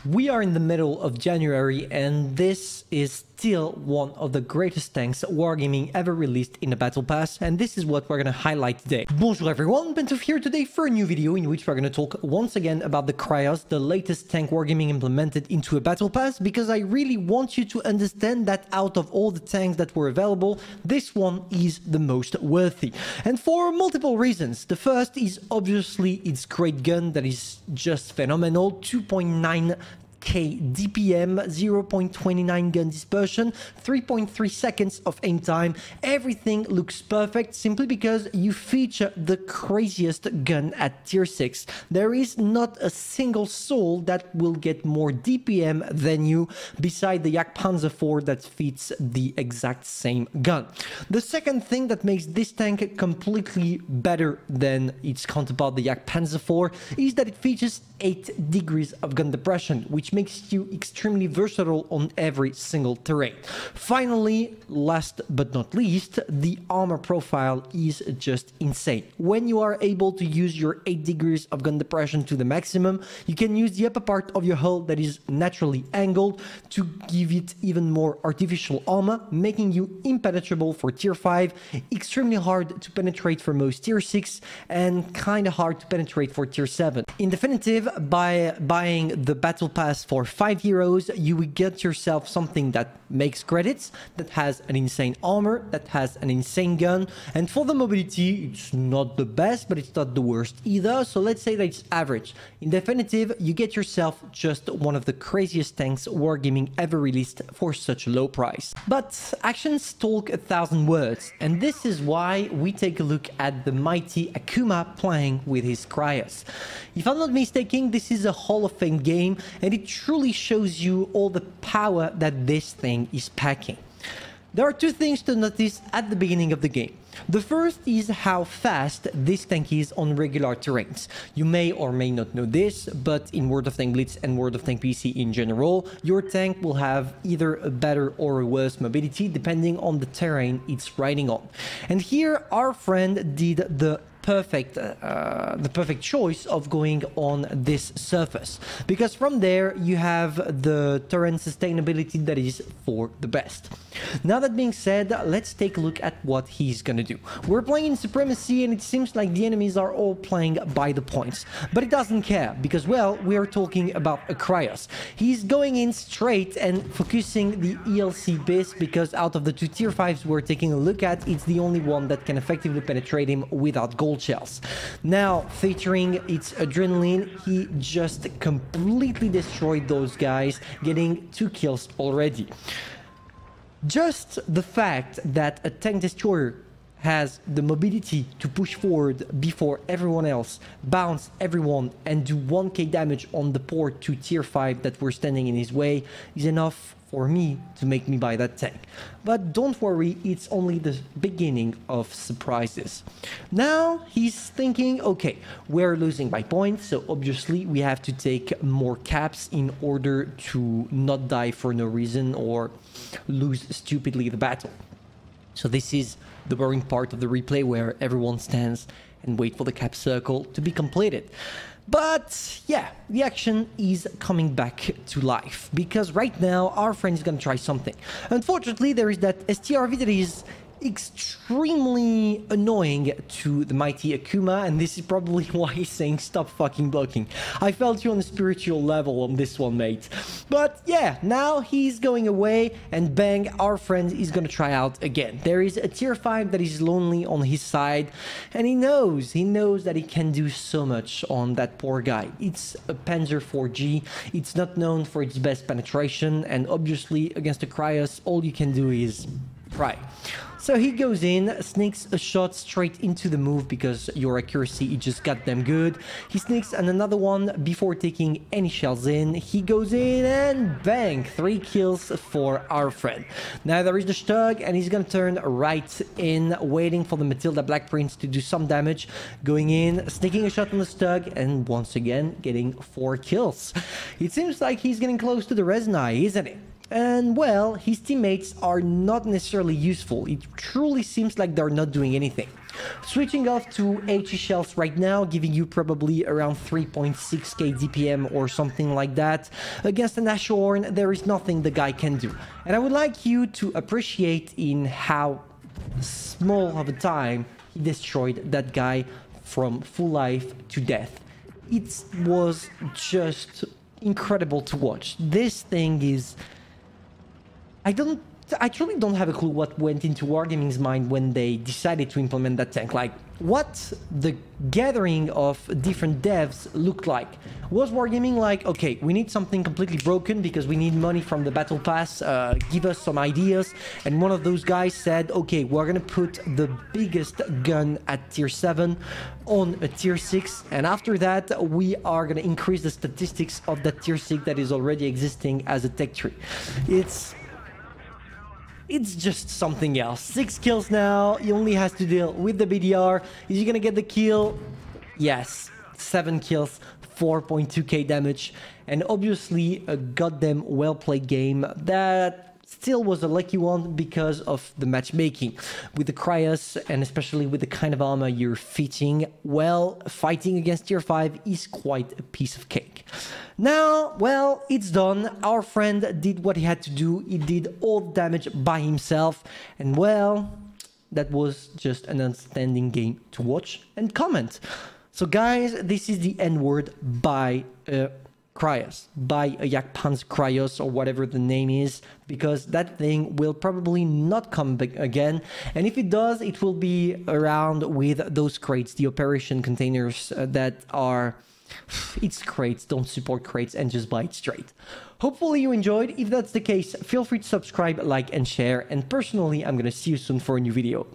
We are in the middle of January, and this is still one of the greatest tanks Wargaming ever released in a battle pass, and this is what we're gonna highlight today. Bonjour everyone, Pantoufleee here today for a new video in which we're gonna talk once again about the Cryos, the latest tank Wargaming implemented into a battle pass, because I really want you to understand that out of all the tanks that were available, this one is the most worthy. And for multiple reasons. The first is obviously its great gun that is just phenomenal, 2.9K DPM, 0.29 gun dispersion, 3.3 seconds of aim time. Everything looks perfect simply because you feature the craziest gun at tier 6. There is not a single soul that will get more DPM than you beside the Yak Panzer IV that fits the exact same gun. The second thing that makes this tank completely better than its counterpart, the Yak Panzer IV, is that it features 8 degrees of gun depression, which makes you extremely versatile on every single terrain. Finally, last but not least, the armor profile is just insane. When you are able to use your 8 degrees of gun depression to the maximum, you can use the upper part of your hull that is naturally angled to give it even more artificial armor, making you impenetrable for tier 5, extremely hard to penetrate for most tier 6, and kinda hard to penetrate for tier 7. In definitive, by buying the battle pass for 5 euros, you will get yourself something that makes credits, that has an insane armor, that has an insane gun, and for the mobility, it's not the best, but it's not the worst either, so let's say that it's average. In definitive, you get yourself just one of the craziest tanks Wargaming ever released for such a low price. But actions talk 1,000 words, and this is why we take a look at the mighty Akuma playing with his Cryos. If I'm not mistaken, this is a Hall of Fame game, and it truly shows you all the power that this thing is packing. There are two things to notice at the beginning of the game. The first is how fast this tank is on regular terrains. You may or may not know this, but in World of Tanks Blitz and World of Tanks PC in general, your tank will have either a better or a worse mobility depending on the terrain it's riding on. And here our friend did the perfect choice of going on this surface, because from there you have the terrain sustainability that is for the best. Now that being said, let's take a look at what he's gonna do. We're playing in Supremacy, and it seems like the enemies are all playing by the points, but it doesn't care because, well, we are talking about a Cryos. He's going in straight and focusing the ELC base, because out of the two tier 5s we're taking a look at, it's the only one that can effectively penetrate him without gold shells. Now, featuring its adrenaline, he just completely destroyed those guys, getting 2 kills already. Just the fact that a tank destroyer has the mobility to push forward before everyone else, bounce everyone, and do 1k damage on the poor 2 tier 5 that were standing in his way is enough for me to make me buy that tank. But don't worry, it's only the beginning of surprises. Now he's thinking, okay, we're losing by points, so obviously we have to take more caps in order to not die for no reason or lose stupidly the battle. So this is the boring part of the replay where everyone stands and wait for the cap circle to be completed. But yeah, the action is coming back to life, because right now our friend is gonna try something. Unfortunately, there is that STRV that is extremely annoying to the mighty Akuma, and this is probably why he's saying stop fucking blocking. I felt you on a spiritual level on this one, mate. But yeah, now he's going away, and bang, our friend is gonna try out again. There is a tier 5 that is lonely on his side, and he knows that he can do so much on that poor guy. It's a Panzer IV-G, it's not known for its best penetration, and obviously against the Cryos all you can do is try. So he goes in, sneaks a shot straight into the move because your accuracy is just goddamn good. He sneaks another one before taking any shells in. He goes in and bang, 3 kills for our friend. Now there is the Stug, and he's gonna turn right in, waiting for the Matilda Black Prince to do some damage. Going in, sneaking a shot on the Stug, and once again getting 4 kills. It seems like he's getting close to the Resnai, isn't it? And well, his teammates are not necessarily useful. It truly seems like they're not doing anything. Switching off to HE shells right now, giving you probably around 3.6k DPM or something like that. Against an Ashorn, there is nothing the guy can do. And I would like you to appreciate in how small of a time he destroyed that guy from full life to death. It was just incredible to watch. This thing is... I truly don't have a clue what went into Wargaming's mind when they decided to implement that tank. Like, what the gathering of different devs looked like. Was Wargaming like, okay, we need something completely broken because we need money from the battle pass, give us some ideas. And one of those guys said, okay, we're gonna put the biggest gun at tier 7 on a tier 6. And after that, we are gonna increase the statistics of that tier 6 that is already existing as a tech tree. It's just something else. 6 kills now. He only has to deal with the BDR. Is he gonna get the kill? Yes. 7 kills, 4.2k damage. And obviously a goddamn well-played game that still was a lucky one because of the matchmaking. With the Cryos and especially with the kind of armor you're fitting, well, fighting against tier 5 is quite a piece of cake. Now, well, it's done. Our friend did what he had to do. He did all the damage by himself. And well, that was just an outstanding game to watch and comment. So guys, this is the N-word by Cryos, by a Yakpan's Cryos or whatever the name is, because that thing will probably not come back again. And if it does, it will be around with those crates, the operation containers that are... It's crates, don't support crates and just buy it straight. Hopefully you enjoyed. If that's the case, feel free to subscribe, like and share. And personally, I'm gonna see you soon for a new video.